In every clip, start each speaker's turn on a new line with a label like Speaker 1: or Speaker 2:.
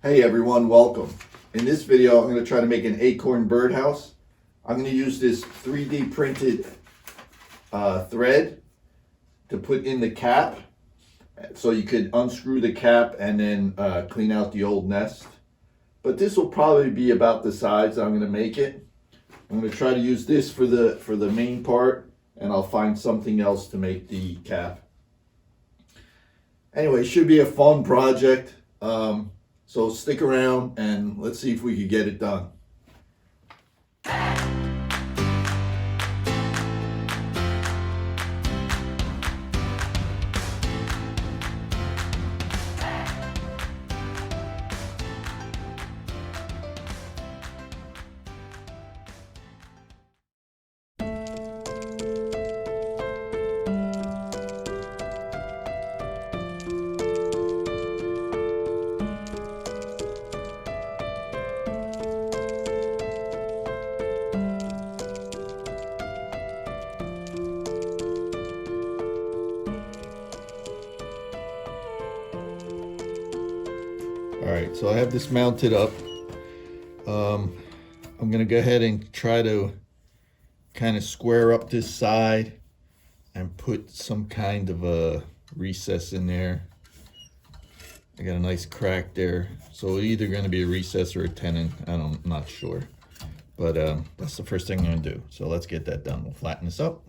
Speaker 1: Hey everyone, welcome. In this video, I'm going to try to make an acorn birdhouse. I'm going to use this 3D printed thread to put in the cap, so you could unscrew the cap and then clean out the old nest. But this will probably be about the size I'm going to make it. I'm going to try to use this for the main part, and I'll find something else to make the cap. Anyway, it should be a fun project. So stick around and let's see if we can get it done. Alright, so I have this mounted up. I'm going to go ahead and try to kind of square up this side and put some kind of a recess in there. I got a nice crack there, so it's either going to be a recess or a tenon. I'm not sure, but that's the first thing I'm going to do. So let's get that done. We'll flatten this up.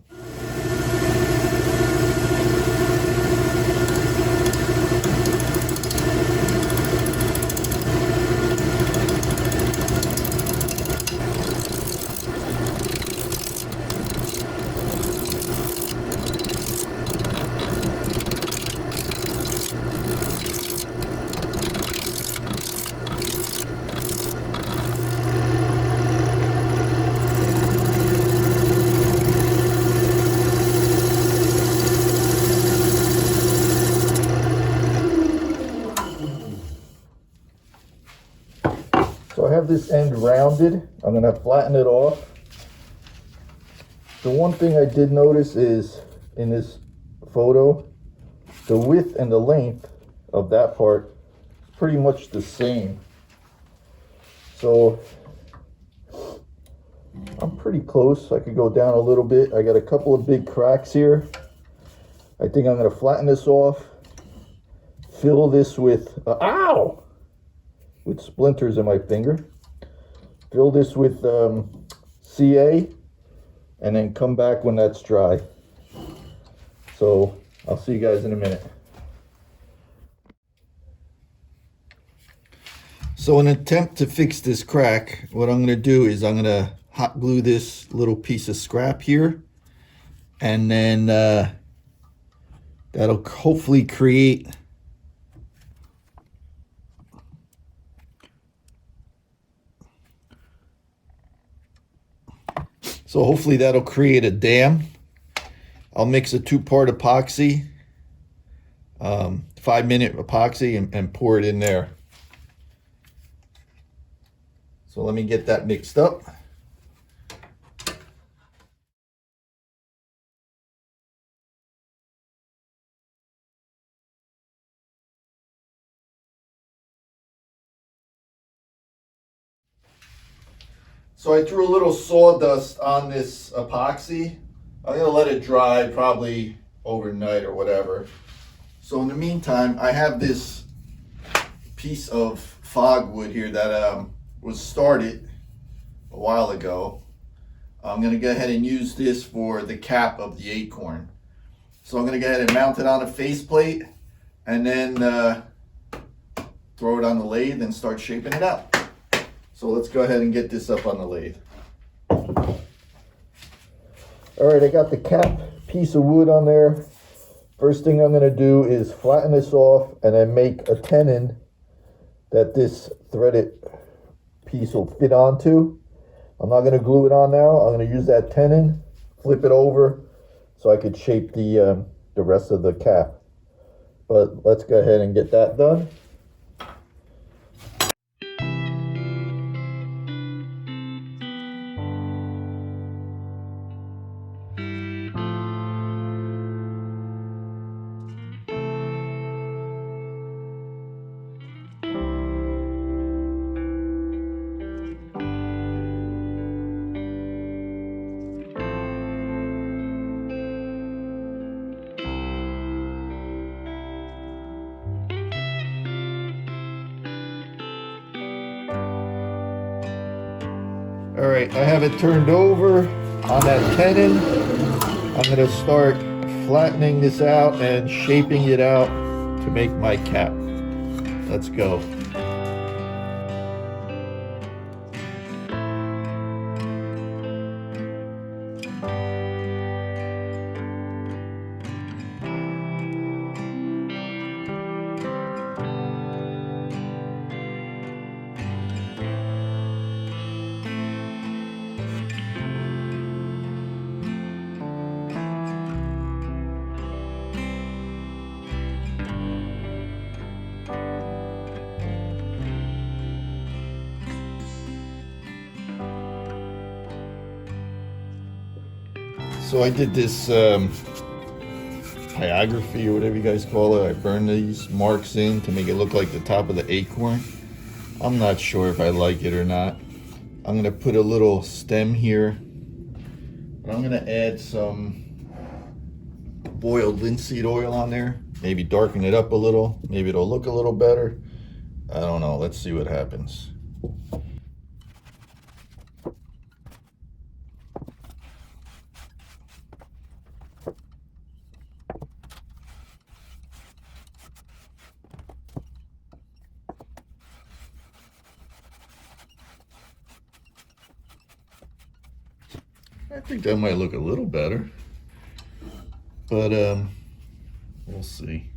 Speaker 1: So I have this end rounded. I'm going to flatten it off. The one thing I did notice is in this photo, the width and the length of that part is pretty much the same. So I'm pretty close. I could go down a little bit. I got a couple of big cracks here. I think I'm going to flatten this off, fill this with, with splinters in my finger. Fill this with CA and then come back when that's dry. So I'll see you guys in a minute. So in an attempt to fix this crack, what I'm going to do is I'm going to hot glue this little piece of scrap here, and then that'll hopefully create a dam. I'll mix a 2-part epoxy, 5-minute epoxy, and pour it in there. So let me get that mixed up. So I threw a little sawdust on this epoxy. I'm gonna let it dry probably overnight or whatever. So in the meantime, I have this piece of fogwood here that was started a while ago. I'm gonna go ahead and use this for the cap of the acorn. So I'm gonna go ahead and mount it on a faceplate and then throw it on the lathe and start shaping it out. So let's go ahead and get this up on the lathe. All right, I got the cap piece of wood on there. First thing I'm going to do is flatten this off and then make a tenon that this threaded piece will fit onto. I'm not going to glue it on now. I'm going to use that tenon, flip it over so I could shape the rest of the cap. But let's go ahead and get that done. All right, I have it turned over on that tenon. I'm gonna start flattening this out and shaping it out to make my cap. Let's go. So I did this typography or whatever you guys call it. I burned these marks in to make it look like the top of the acorn. I'm not sure if I like it or not. I'm gonna put a little stem here, but I'm gonna add some boiled linseed oil on there. Maybe darken it up a little. Maybe it'll look a little better. I don't know. Let's see what happens. I think that might look a little better, but we'll see.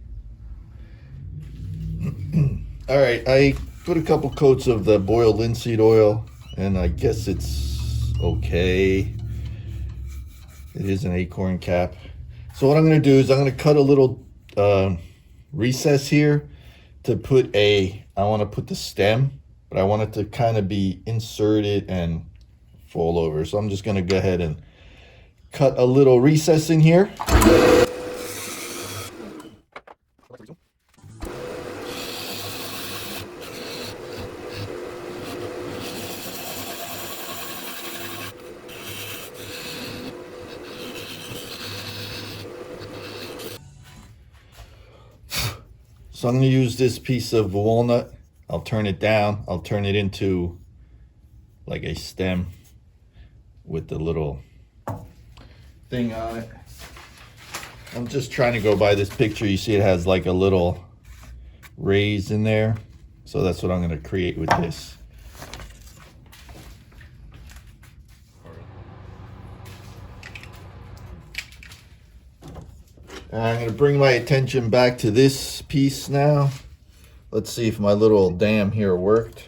Speaker 1: All right, I put a couple coats of the boiled linseed oil, and I guess it's okay. It is an acorn cap. So what I'm gonna do is I'm gonna cut a little recess here to put I want to put the stem, but I want it to kind of be inserted and fall over. So I'm just gonna go ahead and cut a little recess in here. So I'm gonna use this piece of walnut. I'll turn it down. I'll turn it into like a stem with the little thing on it. I'm just trying to go by this picture. You see it has like a little raise in there. So that's what I'm gonna create with this. And I'm gonna bring my attention back to this piece now. Let's see if my little dam here worked.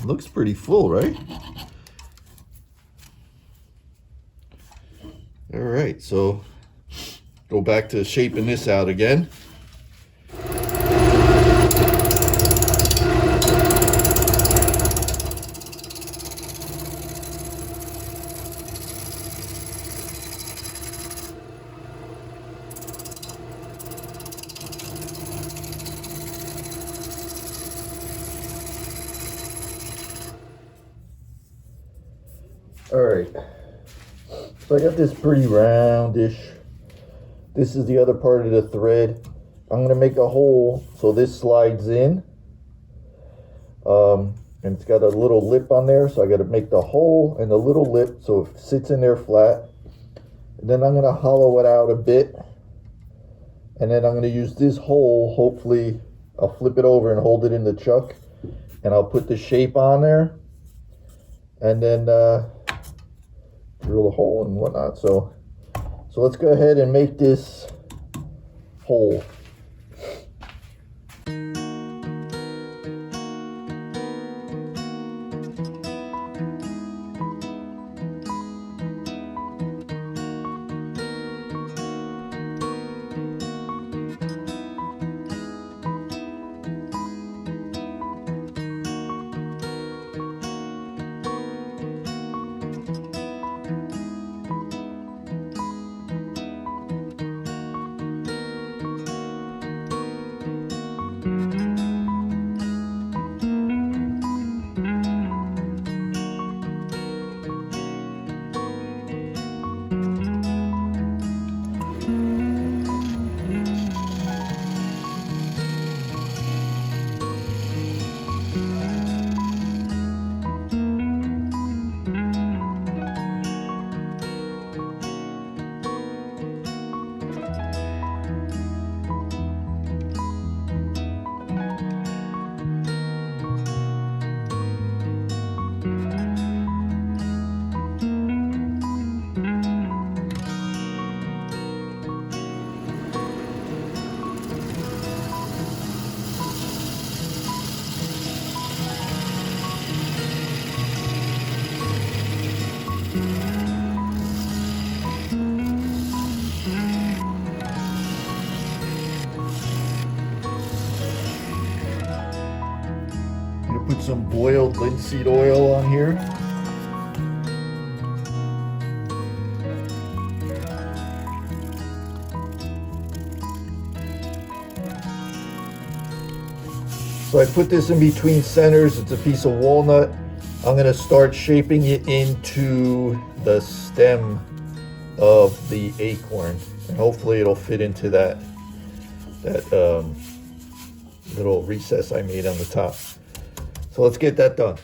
Speaker 1: Looks pretty full, right? All right, so go back to shaping this out again. All right, so I got this pretty roundish. This is the other part of the thread. I'm gonna make a hole so this slides in. And it's got a little lip on there, so I gotta make the hole and the little lip so it sits in there flat. And then I'm gonna hollow it out a bit. And then I'm gonna use this hole, hopefully I'll flip it over and hold it in the chuck. And I'll put the shape on there. And then drill a hole and whatnot. So let's go ahead and make this hole. some boiled linseed oil on here. So I put this in between centers. It's a piece of walnut. I'm going to start shaping it into the stem of the acorn, and hopefully it'll fit into that little recess I made on the top. So let's get that done.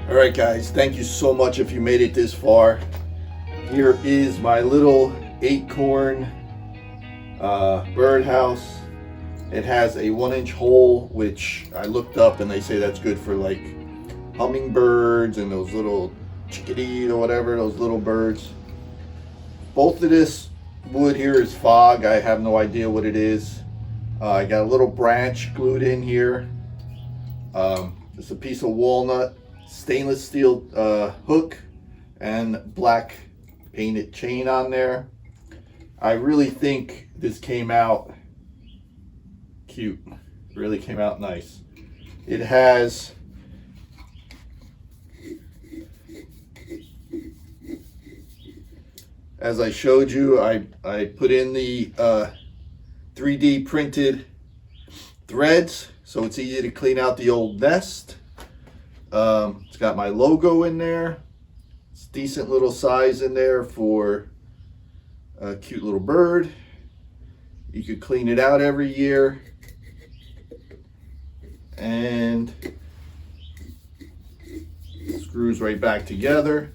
Speaker 1: All right, guys, thank you so much if you made it this far. Here is my little acorn birdhouse. It has a 1-inch hole, which I looked up and they say that's good for like hummingbirds and those little chickadees or whatever, those little birds. Both of this wood here is fog. I have no idea what it is. I got a little branch glued in here. Just a piece of walnut, stainless steel hook, and black painted chain on there. I really think this came out cute. It really came out nice. It has as I showed you, I put in the 3D printed threads so it's easy to clean out the old nest. It's got my logo in there. It's decent little size in there for a cute little bird. You could clean it out every year. And screws right back together.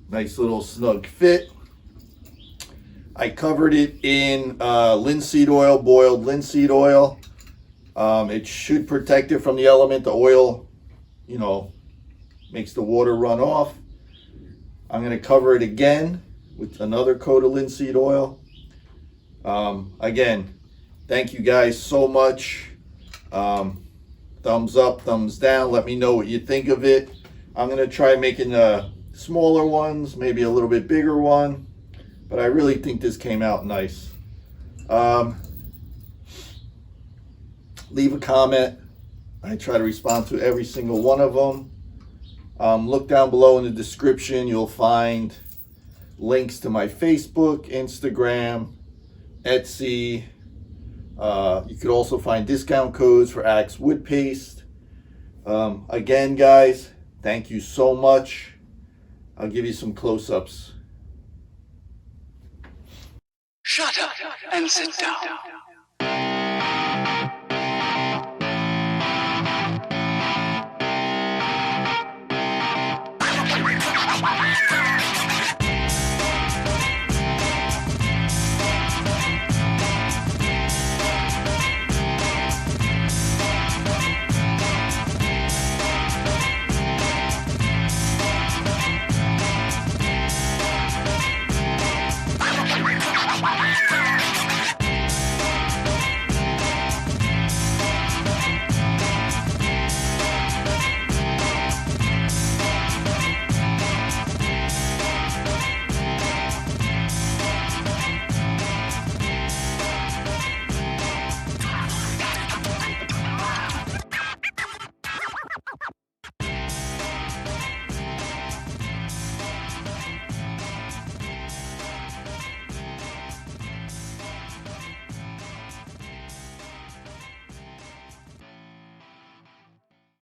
Speaker 1: Nice little snug fit. I covered it in linseed oil, boiled linseed oil. It should protect it from the element. The oil, you know, makes the water run off. I'm going to cover it again with another coat of linseed oil. Again, thank you guys so much. Thumbs up, thumbs down. Let me know what you think of it. I'm going to try making smaller ones, maybe a little bit bigger one, but I really think this came out nice. Leave a comment. I try to respond to every single one of them. Look down below in the description. You'll find links to my Facebook, Instagram, Etsy. You could also find discount codes for Acks wood paste. Again, guys, thank you so much. I'll give you some close-ups.
Speaker 2: Shut up and sit down.